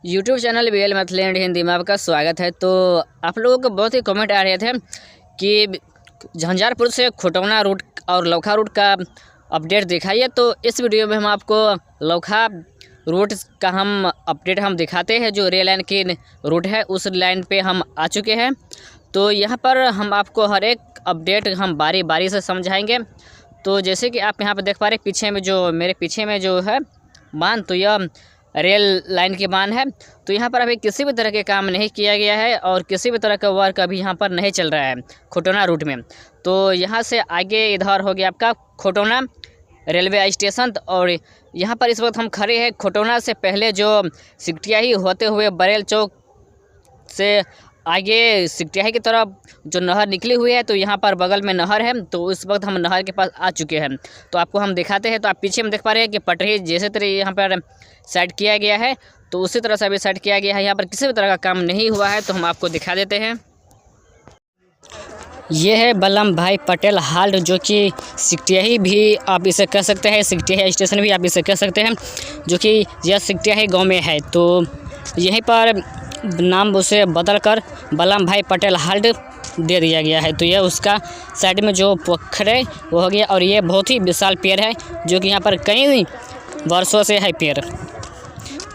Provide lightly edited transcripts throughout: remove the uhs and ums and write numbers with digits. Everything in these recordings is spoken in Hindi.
यूट्यूब चैनल BL मैथलैंड हिंदी में आपका स्वागत है। तो आप लोगों को बहुत ही कमेंट आ रहे थे कि झंझारपुर से खोटौना रूट और लौखा रूट का अपडेट दिखाइए। तो इस वीडियो में हम आपको लौखा रूट का अपडेट दिखाते हैं। जो रेल लाइन की रूट है उस लाइन पे हम आ चुके हैं। तो यहाँ पर हम आपको हर एक अपडेट बारी बारी से समझाएंगे। तो जैसे कि आप यहाँ पर देख पा रहे पीछे में मेरे पीछे में जो है बांध, तो यह रेल लाइन की बांध है। तो यहाँ पर अभी किसी भी तरह के काम नहीं किया गया है और किसी भी तरह का वर्क अभी यहाँ पर नहीं चल रहा है खोटौना रूट में। तो यहाँ से आगे इधर हो गया आपका खोटौना रेलवे स्टेशन। और यहाँ पर इस वक्त हम खड़े हैं खोटौना से पहले जो सिकटियाही होते हुए बरेल चौक से आगे सिकटियाही की तरफ जो नहर निकली हुई है, तो यहाँ पर बगल में नहर है। तो इस वक्त हम नहर के पास आ चुके हैं। तो आपको हम दिखाते हैं। तो आप पीछे में देख पा रहे हैं कि पटरी जैसे तरह यहाँ पर सेट किया गया है, तो उसी तरह से अभी सेट किया गया है। यहाँ पर किसी भी तरह का काम नहीं हुआ है। तो हम आपको दिखा देते हैं। ये है बल्लभ भाई पटेल हाल्ट, जो कि सिकटियाही भी आप इसे कह सकते हैं, सिकटियाही स्टेशन भी आप इसे कह सकते हैं, जो कि यह सिकटियाही गाँव में है। तो यहीं पर नाम उसे बदल कर बल्लभ भाई पटेल हाल्ट दे दिया गया है। तो यह उसका साइड में जो पोखर है वो हो गया। और ये बहुत ही विशाल पेड़ है, जो कि यहाँ पर कई वर्षों से है पेड़।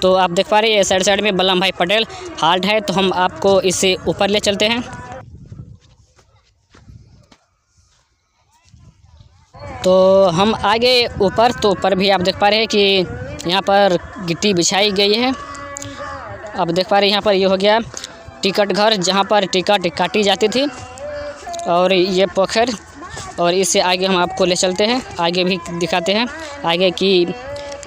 तो आप देख पा रहे हैं साइड साइड में बल्लभ भाई पटेल हाल्ट है। तो हम आपको इससे ऊपर ले चलते हैं। तो हम आगे ऊपर, तो ऊपर भी आप देख पा रहे हैं कि यहाँ पर गिट्टी बिछाई गई है। आप देख पा रहे हैं यहाँ पर ये हो गया टिकट घर, जहाँ पर टिकट काटी जाती थी। और ये पोखर, और इससे आगे हम आपको ले चलते हैं, आगे भी दिखाते हैं आगे की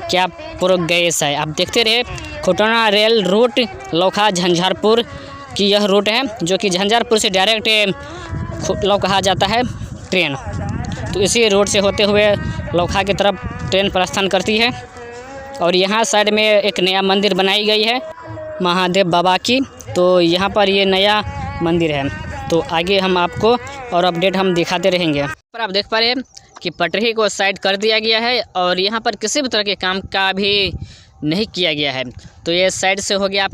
क्या प्रोग्रेस है। आप देखते रहे। खोटौना रेल रूट लौखा झंझारपुर की यह रूट है, जो कि झंझारपुर से डायरेक्ट लौखा जाता है ट्रेन। तो इसी रोड से होते हुए लौखा की तरफ ट्रेन प्रस्थान करती है। और यहाँ साइड में एक नया मंदिर बनाई गई है महादेव बाबा की। तो यहाँ पर ये नया मंदिर है। तो आगे हम आपको और अपडेट दिखाते रहेंगे। पर आप देख पा रहे हैं कि पटरी को साइड कर दिया गया है और यहाँ पर किसी भी तरह के काम का भी नहीं किया गया है। तो ये साइड से हो गया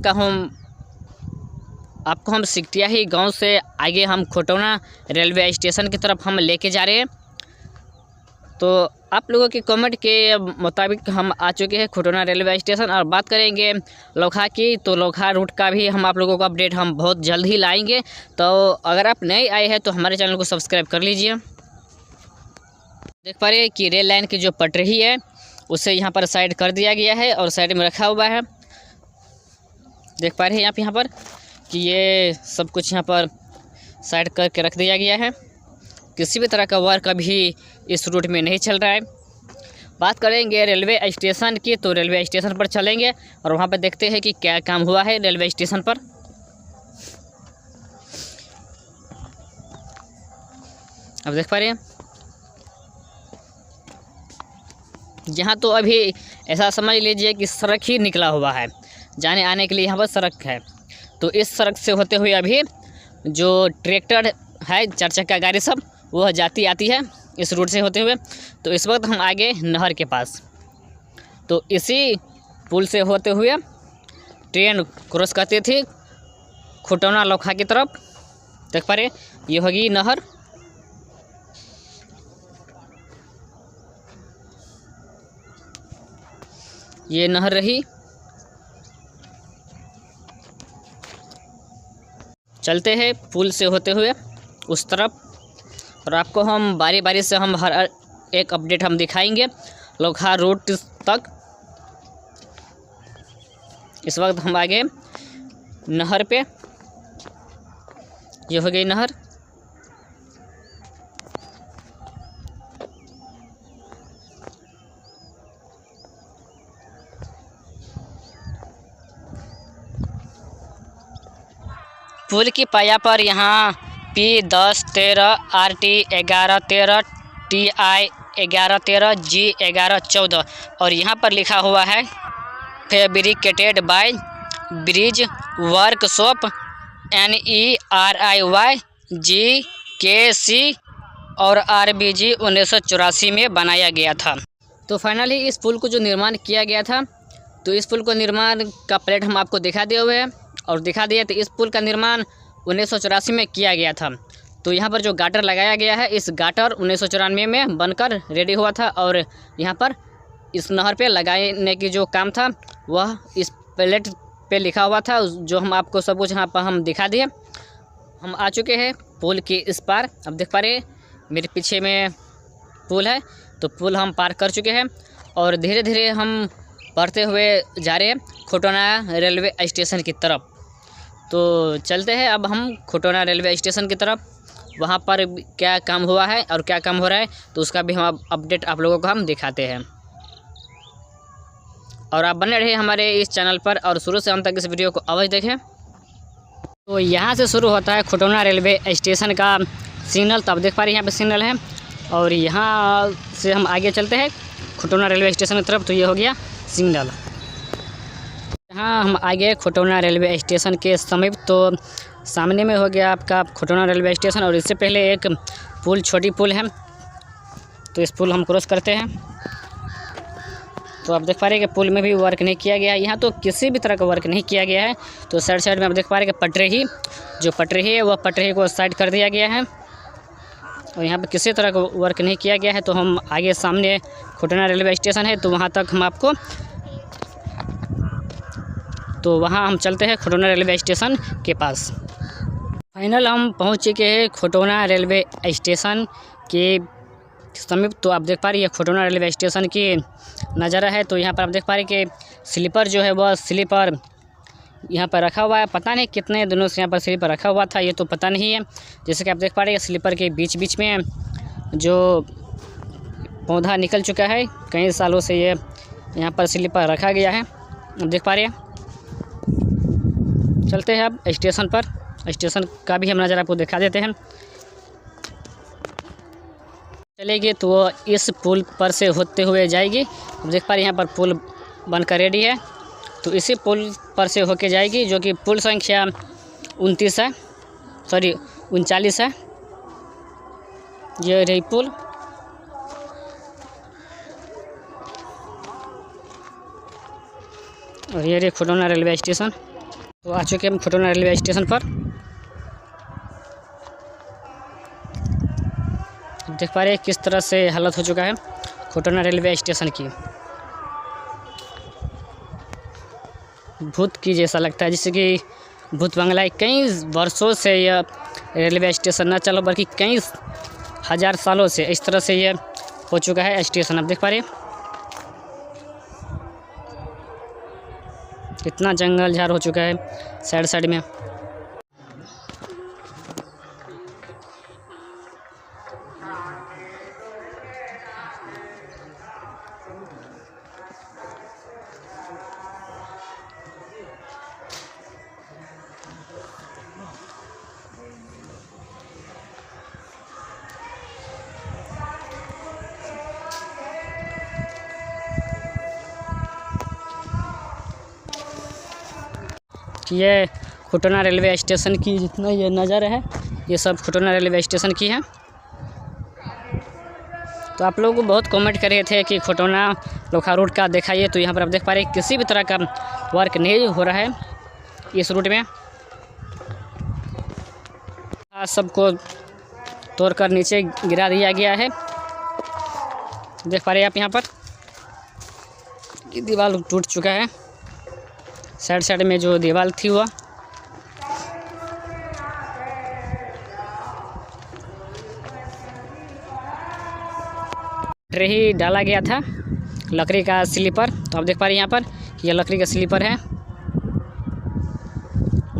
आपको हम सिकटियाही गांव से आगे हम खोटौना रेलवे स्टेशन की तरफ लेके जा रहे हैं। तो आप लोगों की कमेंट के मुताबिक हम आ चुके हैं खोटौना रेलवे स्टेशन। और बात करेंगे लौखा की, तो लौखा रूट का भी हम आप लोगों को अपडेट बहुत जल्द ही लाएंगे। तो अगर आप नए आए हैं तो हमारे चैनल को सब्सक्राइब कर लीजिए। देख पा रहे हैं कि रेल लाइन की जो पटरी है उसे यहाँ पर साइड कर दिया गया है और साइड में रखा हुआ है। देख पा रहे हैं आप यहाँ पर कि ये सब कुछ यहाँ पर साइड करके रख दिया गया है। किसी भी तरह का वर्क अभी इस रूट में नहीं चल रहा है। बात करेंगे रेलवे स्टेशन की, तो रेलवे स्टेशन पर चलेंगे और वहाँ पर देखते हैं कि क्या काम हुआ है रेलवे स्टेशन पर। अब देख पा रहे हैं यहाँ तो अभी ऐसा समझ लीजिए कि सड़क ही निकला हुआ है, जाने आने के लिए यहाँ पर सड़क है। तो इस सड़क से होते हुए अभी जो ट्रैक्टर है, 4 चक्का गाड़ी सब, वह जाती आती है इस रूट से होते हुए। तो इस वक्त हम आगे नहर के पास, तो इसी पुल से होते हुए ट्रेन क्रॉस करती थी खोटौना लौखा की तरफ। देख पा रहे ये होगी नहर। ये नहर रही। चलते हैं पुल से होते हुए उस तरफ और आपको हम बारी बारी से हर एक अपडेट दिखाएंगे लौखा रूट तक। इस वक्त हम आगे नहर पे, ये हो गई नहर। पुल की पाया पर यहाँ P1013 RT 1113 TI 1113 G 1114 और यहाँ पर लिखा हुआ है fabricated by bridge workshop NERIY GKC और RBG 1984 में बनाया गया था। तो फाइनली इस पुल को जो निर्माण किया गया था तो इस पुल को निर्माण का प्लेट हम आपको दिखा दिए हुए हैं और दिखा दिए। तो इस पुल का निर्माण 1984 में किया गया था। तो यहाँ पर जो गाटर लगाया गया है, इस गाटर 1994 में बनकर रेडी हुआ था और यहाँ पर इस नहर पे लगाने की जो काम था वह इस प्लेट पे लिखा हुआ था, जो हम आपको सब कुछ यहाँ पर हम दिखा दिए। हम आ चुके हैं पुल के इस पार। अब देख पा रहे हैं मेरे पीछे में पुल है, तो पुल हम पार कर चुके हैं और धीरे धीरे हम बढ़ते हुए जा रहे हैं खोटोना रेलवे स्टेशन की तरफ। तो चलते हैं अब हम खोटोना रेलवे स्टेशन की तरफ। वहाँ पर क्या काम हुआ है और क्या काम हो रहा है तो उसका भी हम अपडेट आप लोगों को हम दिखाते हैं। और आप बने रहे हमारे इस चैनल पर और शुरू से अंत तक इस वीडियो को अवश्य देखें। तो यहाँ से शुरू होता है खोटोना रेलवे स्टेशन का सिग्नल। तो आप देख पा रहे हैं यहाँ पे सिग्नल है और यहाँ से हम आगे चलते हैं खोटोना रेलवे स्टेशन की तरफ। तो ये हो गया सिग्नल। यहाँ हम आगे खोटोना रेलवे स्टेशन के समीप, तो सामने में हो गया आपका खोटोना रेलवे स्टेशन और इससे पहले एक पुल, छोटी पुल है, तो इस पुल हम क्रॉस करते हैं। तो आप देख पा रहे हैं कि पुल में भी वर्क नहीं किया गया है, यहाँ तो किसी भी तरह का वर्क नहीं किया गया है। तो साइड में आप देख पा रहे हैं कि पटरी है वह पटरी को साइड कर दिया गया है और यहाँ पर किसी तरह का वर्क नहीं किया गया है। तो हम आगे सामने खोटोना रेलवे स्टेशन है, तो वहाँ तक हम आपको, तो वहाँ हम चलते हैं खोटोना रेलवे स्टेशन के पास। फाइनल हम पहुँच चुके हैं खोटोना रेलवे स्टेशन के समीप। तो आप देख पा रही है खोटोना रेलवे स्टेशन की नज़ारा है। तो यहाँ पर आप देख पा रहे कि स्लीपर जो है वह स्लीपर यहाँ पर रखा हुआ है। पता नहीं कितने दिनों से यहाँ पर स्लीपर रखा हुआ था, ये तो पता नहीं है। जैसे कि आप देख पा रहे हैं स्लीपर के बीच में जो पौधा निकल चुका है, कई सालों से ये यहाँ पर स्लीपर रखा गया है। आप देख पा रहे हैं। चलते हैं अब स्टेशन पर, स्टेशन का भी हम नज़ारा आपको दिखा देते हैं। चलेगी तो वो इस पुल पर से होते हुए जाएगी। अब देख पा रहे हैं यहाँ पर पुल बनकर रेडी है, तो इसी पुल पर से होके जाएगी, जो कि पुल संख्या 39 है। ये रही पुल। और ये रही खोटोना रेलवे स्टेशन। तो आ चुके हम खोटोना रेलवे स्टेशन पर। देख पा रहे हैं किस तरह से हालत हो चुका है खोटोना रेलवे स्टेशन की। भूत की जैसा लगता है, जैसे कि भूत बंगला। कई वर्षों से यह रेलवे स्टेशन न चला, बल्कि कई हज़ार सालों से इस तरह से यह हो चुका है स्टेशन। आप देख पा रहे हैं कितना जंगल झाड़ हो चुका है साइड में। ये खोटोना रेलवे स्टेशन की जितना ये नज़ारा है, ये सब खोटोना रेलवे स्टेशन की है। तो आप लोग बहुत कमेंट कर रहे थे कि खोटोना लोखा रूट का दिखाइए। तो यहाँ पर आप देख पा रहे हैं किसी भी तरह का वर्क नहीं हो रहा है इस रूट में। सबको तोड़कर नीचे गिरा दिया गया है। देख पा रहे हैं आप यहाँ पर ये दीवार टूट चुका है। साइड में जो दीवार थी वह ही डाला गया था, लकड़ी का स्लीपर। तो आप देख पा रहे हैं यहाँ पर यह लकड़ी का स्लीपर है।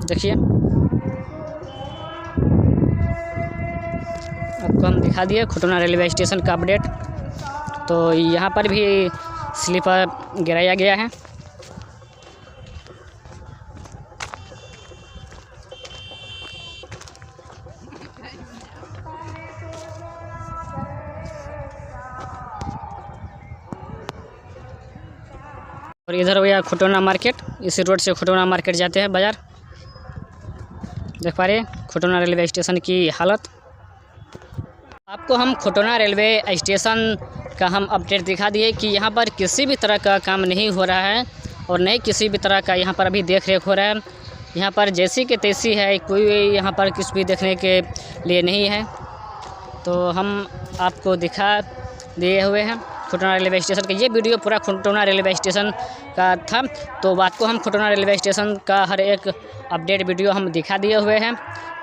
देखिए आपको हम दिखा दिए खोटोना रेलवे स्टेशन का अपडेट। तो यहाँ पर भी स्लीपर गिराया गया है। और इधर हो गया खोटोना मार्केट। इसी रोड से खोटोना मार्केट जाते हैं बाज़ार। देख पा रहे हैं खोटोना रेलवे स्टेशन की हालत। आपको हम खोटोना रेलवे स्टेशन का हम अपडेट दिखा दिए कि यहाँ पर किसी भी तरह का काम नहीं हो रहा है। और नहीं किसी भी तरह का यहाँ पर अभी देख रेख हो रहा है। यहाँ पर जैसी कि तैसी है, कोई यहाँ पर कुछ भी देखने के लिए नहीं है। तो हम आपको दिखा दिए हुए हैं खुटौना रेलवे स्टेशन का। ये वीडियो पूरा खुटौना रेलवे स्टेशन का था। तो बात को हम खुटौना रेलवे स्टेशन का हर एक अपडेट वीडियो हम दिखा दिए हुए हैं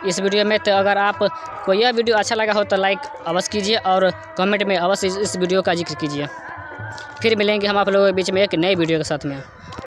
इस वीडियो में। तो अगर आप को यह वीडियो अच्छा लगा हो तो लाइक अवश्य कीजिए और कमेंट में अवश्य इस वीडियो का जिक्र कीजिए। फिर मिलेंगे हम आप लोगों के बीच में एक नई वीडियो के साथ में।